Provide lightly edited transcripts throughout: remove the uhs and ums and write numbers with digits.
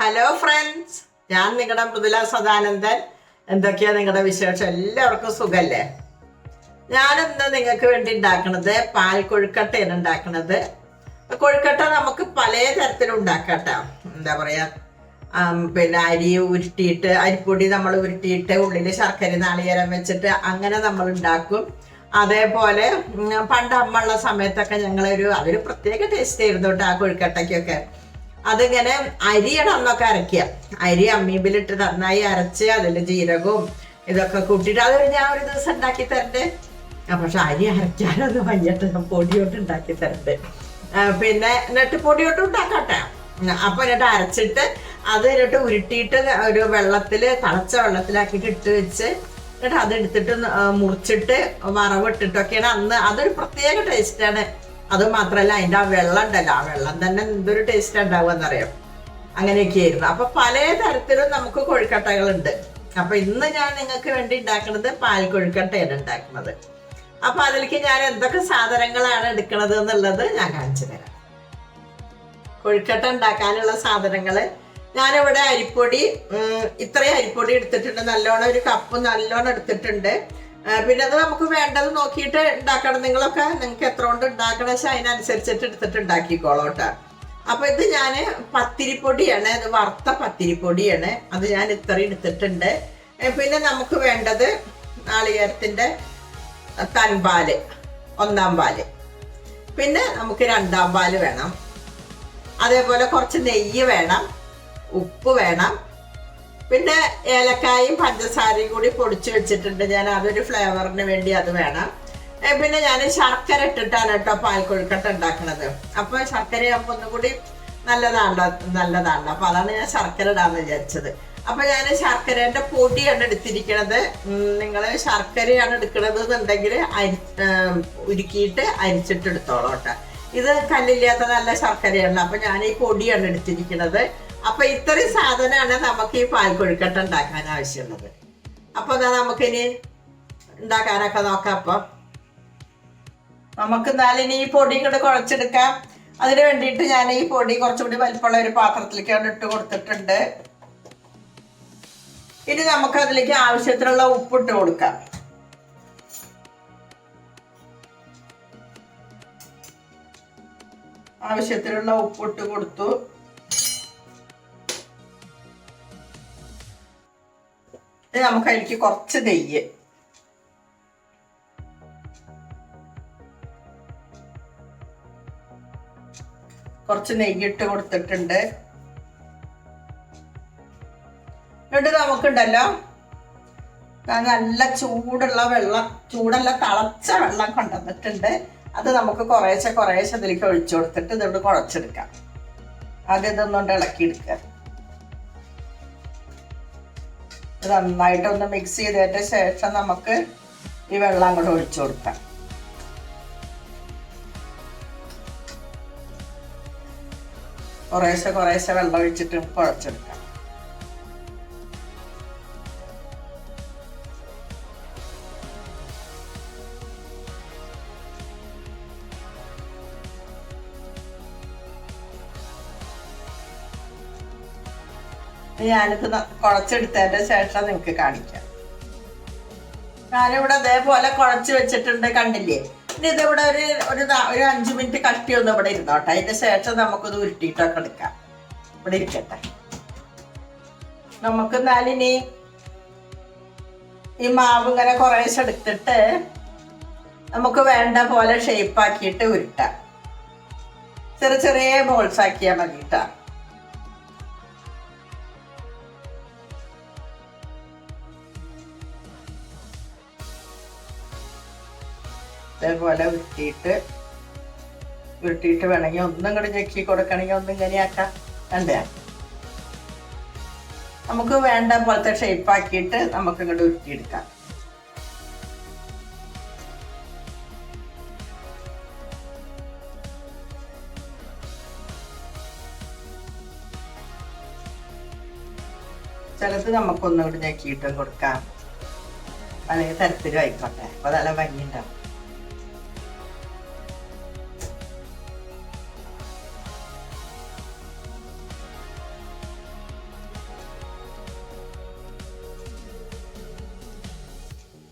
Hello friends, ഞാൻ നിങ്ങളുടെ മൃദുല സദാനന്ദൻ. എന്തൊക്കെയാ നിങ്ങളുടെ വിശേഷം? എല്ലാവർക്കും സുഖല്ലേ? ഞാനിന്ന് നിങ്ങൾക്ക് വേണ്ടി ഉണ്ടാക്കണത് പാൽ കൊഴുക്കട്ടയാണ് ഉണ്ടാക്കണത്. കൊഴുക്കട്ട നമുക്ക് പല തരത്തിലും ഉണ്ടാക്കാട്ടോ. എന്താ പറയാ, പിന്നെ അരി ഉരുട്ടിയിട്ട്, അരിപ്പൊടി നമ്മൾ ഉരുട്ടിയിട്ട് ഉള്ളിൽ ശർക്കര നാളികേരം വെച്ചിട്ട് അങ്ങനെ നമ്മൾ ഉണ്ടാക്കും. അതേപോലെ പണ്ട് അമ്മ ഉള്ള സമയത്തൊക്കെ അതൊരു പ്രത്യേക ടേസ്റ്റ് ആയിരുന്നു കേട്ടോ ആ കൊഴുക്കട്ടയ്ക്കൊക്കെ. അതിങ്ങനെ അരിയാണ് അന്നൊക്കെ അരയ്ക്കുക. അരി അമ്മീമ്പിലിട്ട് നന്നായി അരച്ച് അതിൽ ജീരകവും ഇതൊക്കെ കൂട്ടിയിട്ട് ഞാൻ ഒരു ദിവസം ഉണ്ടാക്കി തരണ്ടേ. പക്ഷെ അരി അരയ്ക്കാനൊന്നും വയ്യട്ട്, ഞാൻ പൊടിയോട്ട് ഉണ്ടാക്കി തരണ്ടേ. പിന്നെ എന്നിട്ട് പൊടിയോട്ട് ഉണ്ടാക്കട്ടെ. അപ്പൊ എന്നിട്ട് അരച്ചിട്ട് അത് എന്നിട്ട് ഉരുട്ടിയിട്ട് ഒരു തിളച്ച വെള്ളത്തിലാക്കിയിട്ട് ഇട്ട് വെച്ച് എന്നിട്ട് അതെടുത്തിട്ട് മുറിച്ചിട്ട് വറവിട്ടിട്ടൊക്കെയാണ് അന്ന്. അതൊരു പ്രത്യേക ടേസ്റ്റാണ്. അത് മാത്രല്ല അതിൻ്റെ ആ വെള്ളം ഉണ്ടല്ലോ, ആ വെള്ളം തന്നെ എന്തൊരു ടേസ്റ്റ് ഉണ്ടാവുമെന്നറിയാം. അങ്ങനെയൊക്കെ ആയിരുന്നു. അപ്പൊ പല തരത്തിലും നമുക്ക് കൊഴുക്കട്ടകളുണ്ട്. അപ്പൊ ഇന്ന് ഞാൻ നിങ്ങൾക്ക് വേണ്ടി ഉണ്ടാക്കുന്നത് പാൽ കൊഴുക്കട്ടയാണ് ഉണ്ടാക്കുന്നത്. അപ്പൊ അതിലേക്ക് ഞാൻ എന്തൊക്കെ സാധനങ്ങളാണ് എടുക്കുന്നത് എന്നുള്ളത് ഞാൻ കാണിച്ചു തരാം. കൊഴുക്കട്ട ഉണ്ടാക്കാനുള്ള സാധനങ്ങള് ഞാനിവിടെ അരിപ്പൊടി, ഇത്രയും അരിപ്പൊടി എടുത്തിട്ടുണ്ട്. നല്ലോണം ഒരു കപ്പ് നല്ലോണം എടുത്തിട്ടുണ്ട്. പിന്നെ അത് നമുക്ക് വേണ്ടത് നോക്കിയിട്ട് ഉണ്ടാക്കണം. നിങ്ങൾക്ക് എത്ര കൊണ്ട് ഉണ്ടാക്കണ വെച്ചാൽ അതിനനുസരിച്ചിട്ട് എടുത്തിട്ട് ഉണ്ടാക്കിക്കോളൂ കേട്ടോ. അപ്പൊ ഇത് ഞാൻ പത്തിരിപ്പൊടിയാണ്, ഇത് വറുത്ത പത്തിരിപ്പൊടിയാണ്. അത് ഞാൻ ഇത്രയും എടുത്തിട്ടുണ്ട്. പിന്നെ നമുക്ക് വേണ്ടത് നാളികേരത്തിന്റെ തൻപാല്, 1-ാം പാല്. പിന്നെ നമുക്ക് 2-ാം പാല് വേണം. അതേപോലെ കുറച്ച് നെയ്യ് വേണം, ഉപ്പ് വേണം. പിന്നെ ഏലക്കായും പഞ്ചസാരയും കൂടി പൊടിച്ചു വെച്ചിട്ടുണ്ട് ഞാൻ, അതൊരു ഫ്ലേവറിന് വേണ്ടി അത് വേണം. പിന്നെ ഞാൻ ശർക്കര ഇട്ടിട്ടാണ് കേട്ടോ പാൽ കൊഴുക്കട്ട ഉണ്ടാക്കുന്നത്. അപ്പൊ ശർക്കര ആകുമ്പോൾ ഒന്നുകൂടി നല്ലതാണല്ലോ. അപ്പൊ അതാണ് ഞാൻ ശർക്കര ഇടാന്ന് വിചാരിച്ചത്. അപ്പൊ ഞാൻ ശർക്കരേന്റെ പൊടിയാണ് എടുത്തിരിക്കണത്. നിങ്ങൾ ശർക്കരയാണ് എടുക്കണത് എന്നുണ്ടെങ്കിൽ ഉരുക്കിയിട്ട് അരിച്ചിട്ട് എടുത്തോളൂ കേട്ടോ. ഇത് കല്ലില്ലാത്ത നല്ല ശർക്കരയാണ്. അപ്പൊ ഞാൻ ഈ പൊടിയാണ് എടുത്തിരിക്കുന്നത്. അപ്പൊ ഇത്രയും സാധനമാണ് നമുക്ക് ഈ പാൽ കൊഴുക്കട്ട ഉണ്ടാക്കാൻ ആവശ്യമുള്ളത്. അപ്പൊ നമുക്കിനി ഉണ്ടാക്കാനൊക്കെ നോക്കാം. അപ്പൊ നമുക്ക് എന്നാലിനി ഈ പൊടി ഇങ്ങോട്ട് കുഴച്ചെടുക്കാം. അതിന് വേണ്ടിയിട്ട് ഞാൻ ഈ പൊടി കുറച്ചുകൂടി വലിപ്പമുള്ള ഒരു പാത്രത്തിലേക്കാണ് ഇട്ട് കൊടുത്തിട്ടുണ്ട്. ഇനി നമുക്ക് അതിലേക്ക് ആവശ്യത്തിനുള്ള ഉപ്പിട്ട് കൊടുക്കാം. ആവശ്യത്തിനുള്ള ഉപ്പിട്ട് കൊടുത്തു. നമുക്ക് അതിലേക്ക് കുറച്ച് നെയ്യ്, ഇട്ട് കൊടുത്തിട്ടുണ്ട്. എന്നിട്ട് നമുക്കുണ്ടല്ലോ നല്ല ചൂടല്ല തിളച്ച വെള്ളം കൊണ്ടുവന്നിട്ടുണ്ട്. അത് നമുക്ക് കുറേശ്ശെ ഇതിലേക്ക് ഒഴിച്ചു കൊടുത്തിട്ട് ഇതോട് കുഴച്ചെടുക്കാം. ആദ്യം ഇതൊന്നുകൊണ്ട് ഇളക്കിയെടുക്കുക. നന്നായിട്ടൊന്ന് മിക്സ് ചെയ്തതിന് ശേഷം നമുക്ക് ഈ വെള്ളം അങ്ങോട്ട് ഒഴിച്ചു കൊടുക്കാം. കുറേശ്ശെ വെള്ളം ഒഴിച്ചിട്ട് കുഴച്ചെടുക്കാം. ഞാനിത് കുഴച്ചെടുത്തതിന്റെ ശേഷം നിങ്ങൾക്ക് കാണിക്കാം. ഞാനിവിടെ അതേപോലെ കുഴച്ച് വെച്ചിട്ടുണ്ട്, കണ്ടില്ലേ? ഇനി ഇതിവിടെ ഒരു 5 മിനിറ്റ് കഷ്ടിയൊന്നും ഇവിടെ ഇരുന്നോട്ടെ. അതിന്റെ ശേഷം നമുക്കിത് ഉരുട്ടിയിട്ടൊക്കെ എടുക്കാം. ഇവിടെ ഇരിക്കട്ടെ. നമുക്ക് എന്നാലിനി ഈ മാവ് ഇങ്ങനെ കുറേശ്ശെ എടുത്തിട്ട് നമുക്ക് വേണ്ട പോലെ ഷേപ്പാക്കിയിട്ട് ഉരുട്ടാം. ചെറിയ ബോൾസ് ആക്കിയാൽ മതി കേട്ടോ. ഇതേപോലെ ഉരുട്ടിയിട്ട് വേണമെങ്കിൽ ഒന്നും കൂടി ഞെക്കി കൊടുക്കണമെങ്കിൽ ഒന്നും ഇങ്ങനെയാക്കാം. കണ്ടേ? നമുക്ക് വേണ്ട പോലത്തെ ഷേപ്പാക്കിയിട്ട് നമുക്ക് ഇങ്ങോട്ട് ഉരുട്ടിയെടുക്കാം. ചിലത് നമുക്കൊന്നുകൂടി ഞെക്കിയിട്ട് കൊടുക്കാം. പല തരത്തിലും ആയിക്കോട്ടെ. അപ്പൊ നല്ല ഭംഗിയുണ്ടാവും.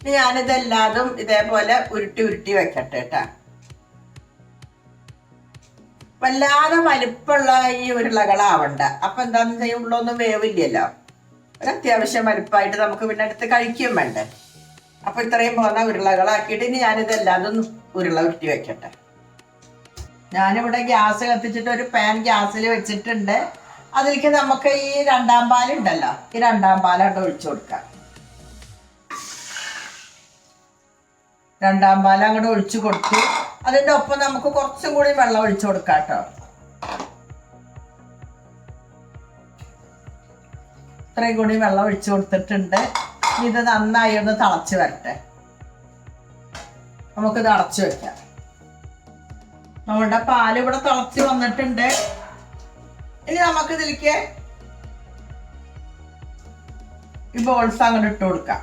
ഇനി ഞാനിതെല്ലാതും ഇതേപോലെ ഉരുട്ടി ഉരുട്ടി വെക്കട്ടെ കേട്ടാ. വല്ലാതെ വലിപ്പമുള്ള ഈ ഉരുളകളാവണ്ട. അപ്പൊ എന്താന്ന് വെച്ചാൽ ഉള്ളൊന്നും വേവില്ലല്ലോ. ഒരു അത്യാവശ്യം വലിപ്പമായിട്ട് നമുക്ക് പിന്നെ അടുത്ത് കഴിക്കുകയും വേണ്ടേ. അപ്പൊ ഇത്രയും പോകുന്ന ഉരുളകളാക്കിയിട്ട് ഇനി ഞാനിതെല്ലാതും ഉരുള ഉരുട്ടി വെക്കട്ടെ. ഞാനിവിടെ ഗ്യാസ് കത്തിച്ചിട്ട് ഒരു പാൻ ഗ്യാസിൽ വെച്ചിട്ടുണ്ട്. അതിലേക്ക് നമുക്ക് ഈ രണ്ടാം പാലുണ്ടല്ലോ, ഈ രണ്ടാം പാലായിട്ട് ഒഴിച്ചു കൊടുക്കാം. രണ്ടാം പാൽ അങ്ങോട്ട് ഒഴിച്ചു കൊടുത്തു. അതിൻ്റെ ഒപ്പം നമുക്ക് കുറച്ചും കൂടി വെള്ളം ഒഴിച്ചു കൊടുക്കാം കേട്ടോ. ഇത്രയും കൂടി വെള്ളം ഒഴിച്ചു കൊടുത്തിട്ടുണ്ട്. ഇത് നന്നായി ഒന്ന് തിളച്ച് വരട്ടെ. നമുക്കിത് അടച്ചു വെക്കാം. നമ്മളുടെ പാല് ഇവിടെ തിളച്ച് വന്നിട്ടുണ്ട്. ഇനി നമുക്ക് ഇതിലേക്ക് ഈ ബോൾസ് അങ്ങോട്ട് ഇട്ട് കൊടുക്കാം.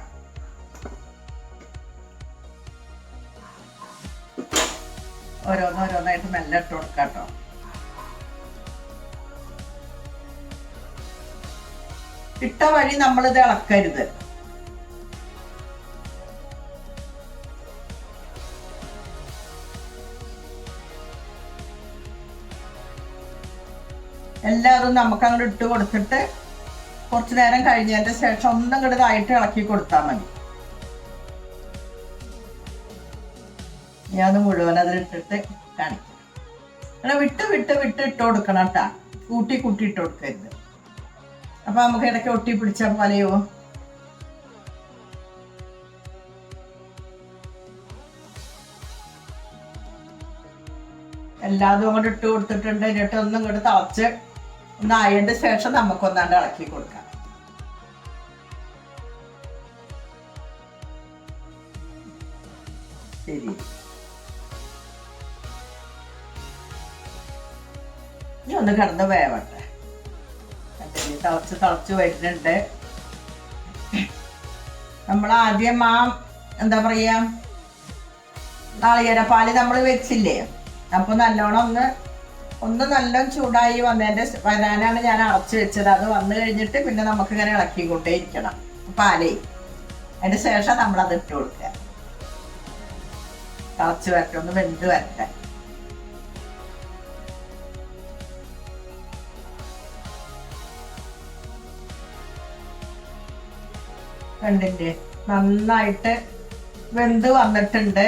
ഓരോന്നോരോന്നായിട്ട് മെല്ലെ ഇട്ട് കൊടുക്കാം കേട്ടോ. ഇട്ട വഴി നമ്മളിത് ഇളക്കരുത്. എല്ലാതും നമുക്ക് അങ്ങോട്ട് ഇട്ട് കൊടുത്തിട്ട് കുറച്ചു നേരം കഴിഞ്ഞതിന്റെ ശേഷം ഒന്നും ഇങ്ങോട്ട് ഇതായിട്ട് ഇളക്കി കൊടുത്താൽ മതി. ഞാൻ മുഴുവൻ അതിലിട്ടിട്ട് കാണിക്കാം. അങ്ങനെ വിട്ട് വിട്ട് വിട്ട് ഇട്ട് കൊടുക്കണം കേട്ടാ. കൂട്ടി കൂട്ടി ഇട്ട് കൊടുക്കരുത്. അപ്പൊ നമുക്ക് ഇടയ്ക്ക് ഒട്ടി പിടിച്ച പോലെയോ. എല്ലാതും അങ്ങോട്ട് ഇട്ട് കൊടുത്തിട്ടുണ്ട്. എന്നിട്ട് ഒന്നും ഇങ്ങോട്ട് തിളച്ച് ഒന്നായതിന്റെ ശേഷം നമുക്കൊന്നാണ്ട് ഇളക്കി കൊടുക്കാം. ശരി, ഇനി ഒന്ന് കിടന്ന് വേവട്ടെ. തിളച്ച് വരുന്നുണ്ട്. നമ്മൾ ആദ്യം എന്താ പറയാ, നാളികേരപ്പാല് നമ്മൾ വെച്ചില്ലേ, അപ്പൊ നല്ലോണം ഒന്ന് നല്ലോണം ചൂടായി വരാനാണ് ഞാൻ അടച്ചു വെച്ചത്. അത് വന്നു കഴിഞ്ഞിട്ട് പിന്നെ നമുക്ക് ഇങ്ങനെ ഇളക്കിക്കൊണ്ടേ ഇരിക്കണം പാലേ. അതിന് ശേഷം നമ്മളത് ഇട്ട് കൊടുക്കുക. തിളച്ച് വരട്ടെ, ഒന്ന് വെന്ത് വരട്ടെ. കണ്ടില്ലേ, നന്നായിട്ട് വെന്ത് വന്നിട്ടുണ്ട്.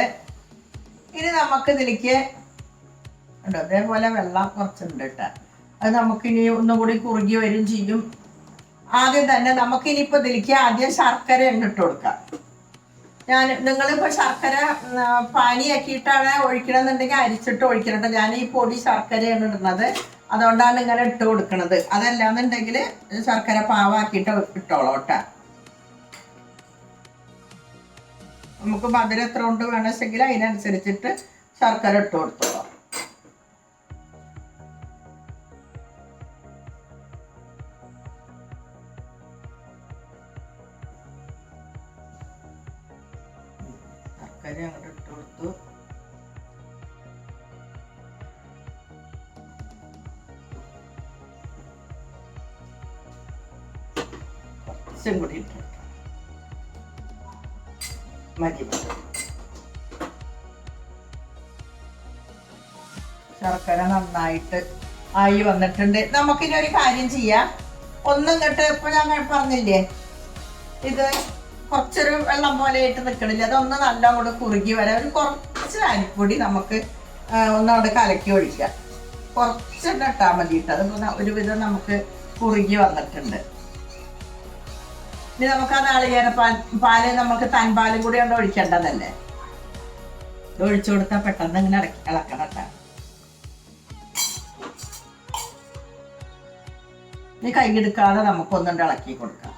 ഇനി നമുക്ക് ഇതിലേക്ക് അതേപോലെ വെള്ളം കുറച്ചുണ്ട് കേട്ടോ. അത് നമുക്കിനി ഒന്നും കൂടി കുറുകി വരും ചെയ്യും. ആദ്യം തന്നെ നമുക്കിനിയിപ്പോൾ ഇതിലേക്ക് ആദ്യം ശർക്കര ഇട്ട് കൊടുക്കാം. നിങ്ങളിപ്പോൾ ശർക്കര പാനിയാക്കിയിട്ടാണ് ഒഴിക്കണമെന്നുണ്ടെങ്കിൽ അരിച്ചിട്ട് ഒഴിക്കണം. ഞാൻ ഈ പൊടി ശർക്കരയാണ് ഇടുന്നത്, അതുകൊണ്ടാണ് ഇങ്ങനെ ഇട്ട് കൊടുക്കുന്നത്. അതല്ലാന്നുണ്ടെങ്കിൽ ശർക്കര പാവാക്കിയിട്ട് ഇട്ടോളാം കേട്ടോ. നമുക്ക് മധുരം എത്ര കൊണ്ട് വേണമെങ്കിൽ അതിനനുസരിച്ചിട്ട് ശർക്കര ഇട്ട് കൊടുത്തോളാം. ശർക്കര അങ്ങോട്ട് ഇട്ട് കൊടുത്തു. കുറച്ചും കൂടി ഇട്ടു മതി. ശർക്കര നന്നായിട്ട് ആയി വന്നിട്ടുണ്ട്. നമുക്കിനി ഒരു കാര്യം ചെയ്യാം. ഒന്നും ഇങ്ങോട്ട് ഇപ്പൊ ഞാൻ പറഞ്ഞില്ലേ, ഇത് കുറച്ചൊരു വെള്ളം പോലെ ആയിട്ട് നിൽക്കണില്ല. അതൊന്ന് നല്ല കൂടെ കുറുകി വരാം. ഒരു കുറച്ച് അരിപ്പൊടി നമുക്ക് ഒന്നവിടെ കലക്കി ഒഴിക്കാം. കുറച്ചെണ്ണം ഇട്ടാൽ മതി കേട്ടോ. അത് ഒരുവിധം നമുക്ക് കുറുകി വന്നിട്ടുണ്ട്. ഇനി നമുക്ക് ആ നാളികേര പാല് നമുക്ക് തൻപാലും കൂടി കൊണ്ട് ഒഴിക്കേണ്ടതല്ലേ. ഇത് ഒഴിച്ചു കൊടുത്താൽ പെട്ടെന്ന് ഇങ്ങനെ ഇളക്കണം കേട്ടോ. ഇനി കൈയെടുക്കാതെ നമുക്കൊന്നുകൊണ്ട് ഇളക്കി കൊടുക്കാം.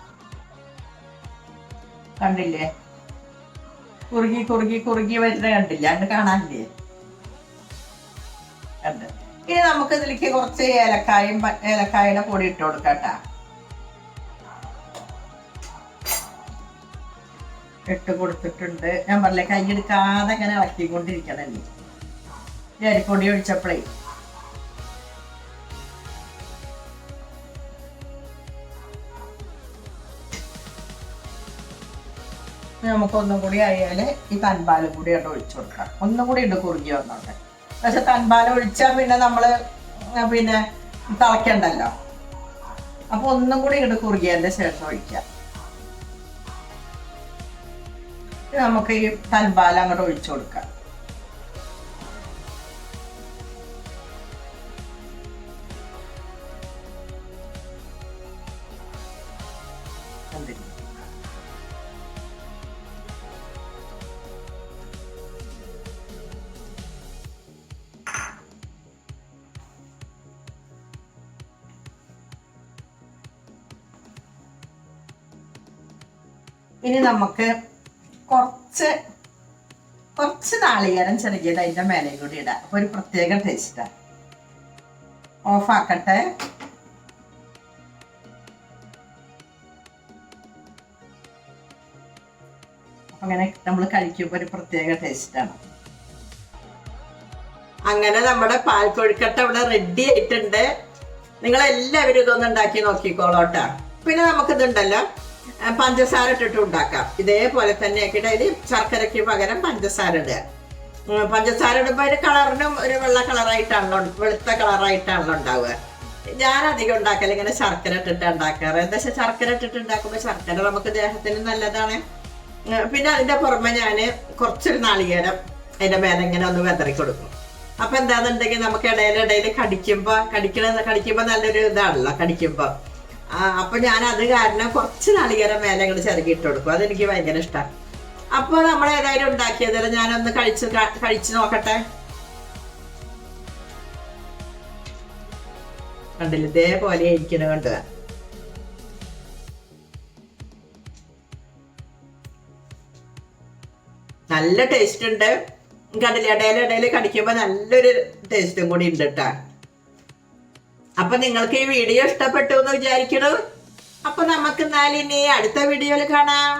കണ്ടില്ലേ, കുറുകി കുറുകി കുറുകി വരുന്ന കണ്ടില്ല, അത് കാണാനില്ലേ, കണ്ട്. ഇനി നമുക്ക് ഇതിലേക്ക് കുറച്ച് ഏലക്കായുടെ പൊടി ഇട്ട് കൊടുക്കാം കേട്ടാ. ഇട്ട് കൊടുത്തിട്ടുണ്ട്. ഞാൻ പറഞ്ഞില്ലേ, കൈയെടുക്കാതെ ഇങ്ങനെ ഇളക്കിക്കൊണ്ടിരിക്കണല്ലേ. അരിപ്പൊടി ഒഴിച്ചപ്പോഴേ നമുക്കൊന്നും കൂടി ആയാൽ ഈ തൻപാലും കൂടി അവിടെ ഒഴിച്ചു കൊടുക്കാം. ഒന്നും കൂടി ഉണ്ട് കുറുകി വന്നോട്ടെ. പക്ഷെ തൻപാലം ഒഴിച്ചാൽ പിന്നെ നമ്മൾ പിന്നെ തിളയ്ക്കണ്ടല്ലോ. അപ്പൊ ഒന്നും കൂടി ഇങ്ങോട്ട് കുറുകിയതിന്റെ ശേഷം ഒഴിക്കാം. നമുക്ക് ഈ തൻപാലം അങ്ങോട്ട് ഒഴിച്ചു കൊടുക്കാം. ഇനി നമുക്ക് കുറച്ച് നാളികേരം ചെറുകിയത് അതിന്റെ മേലെ കൂടി ഇടാം. അപ്പൊ ഒരു പ്രത്യേക ടേസ്റ്റാ. ഓഫാക്കട്ടെ. അങ്ങനെ നമ്മൾ കഴിക്കുമ്പോൾ ഒരു പ്രത്യേക ടേസ്റ്റാണ്. അങ്ങനെ നമ്മുടെ പാൽക്കൊഴുക്കട്ട ഇവിടെ റെഡി ആയിട്ടുണ്ട്. നിങ്ങളെല്ലാവരും ഇതൊന്നും ഉണ്ടാക്കി നോക്കിക്കോളോട്ടാ. പിന്നെ നമുക്കിതുണ്ടല്ലോ പഞ്ചസാര ഇട്ടിട്ട് ഉണ്ടാക്കാം. ഇതേപോലെ തന്നെ ആക്കിയിട്ട് അതിൽ ശർക്കരയ്ക്ക് പകരം പഞ്ചസാര ഇടുക. പഞ്ചസാര ഇടുമ്പോൾ അതിന് കളറിനും ഒരു വെള്ള കളറായിട്ടാണല്ലോ, വെളുത്ത കളറായിട്ടാണല്ലോ ഉണ്ടാവുക. ഞാൻ അധികം ഉണ്ടാക്കൽ ഇങ്ങനെ ശർക്കര ഇട്ടിട്ട് ഉണ്ടാക്കാറ്. എന്താ വെച്ചാൽ ശർക്കര ഇട്ടിട്ട് ഉണ്ടാക്കുമ്പോൾ ശർക്കര നമുക്ക് ദേഹത്തിന് നല്ലതാണ്. പിന്നെ അതിന്റെ പുറമെ ഞാൻ കുറച്ചൊരു നാളികേരം അതിന്റെ മേലെ ഇങ്ങനെ ഒന്ന് വെതറി കൊടുക്കും. അപ്പൊ എന്താണെന്നുണ്ടെങ്കിൽ നമുക്ക് ഇടയിൽ കടിക്കുമ്പോ നല്ലൊരു ഇതാണല്ലോ കടിക്കുമ്പോ. അപ്പൊ ഞാൻ അത് കാരണം കുറച്ച് നാളികേരം മേലെ ഇങ്ങോട്ട് ചിരകി ഇട്ട് കൊടുക്കും. അതെനിക്ക് ഭയങ്കര ഇഷ്ടമാണ്. അപ്പൊ നമ്മൾ ഏതായാലും ഉണ്ടാക്കിയതല്ല, ഞാനൊന്ന് കഴിച്ചു നോക്കട്ടെ. കണ്ടില്ല, ഇതേപോലെ ഇരിക്കണ കണ്ട്. നല്ല ടേസ്റ്റ് ഉണ്ട്. കണ്ടില്ല, ഇടയിൽ കടിക്കുമ്പോ നല്ലൊരു ടേസ്റ്റും കൂടി ഉണ്ട് കേട്ടാ. അപ്പൊ നിങ്ങൾക്ക് ഈ വീഡിയോ ഇഷ്ടപ്പെട്ടു എന്ന് വിചാരിക്കണു. അപ്പൊ നമുക്ക് ഇനി അടുത്ത വീഡിയോയിൽ കാണാം.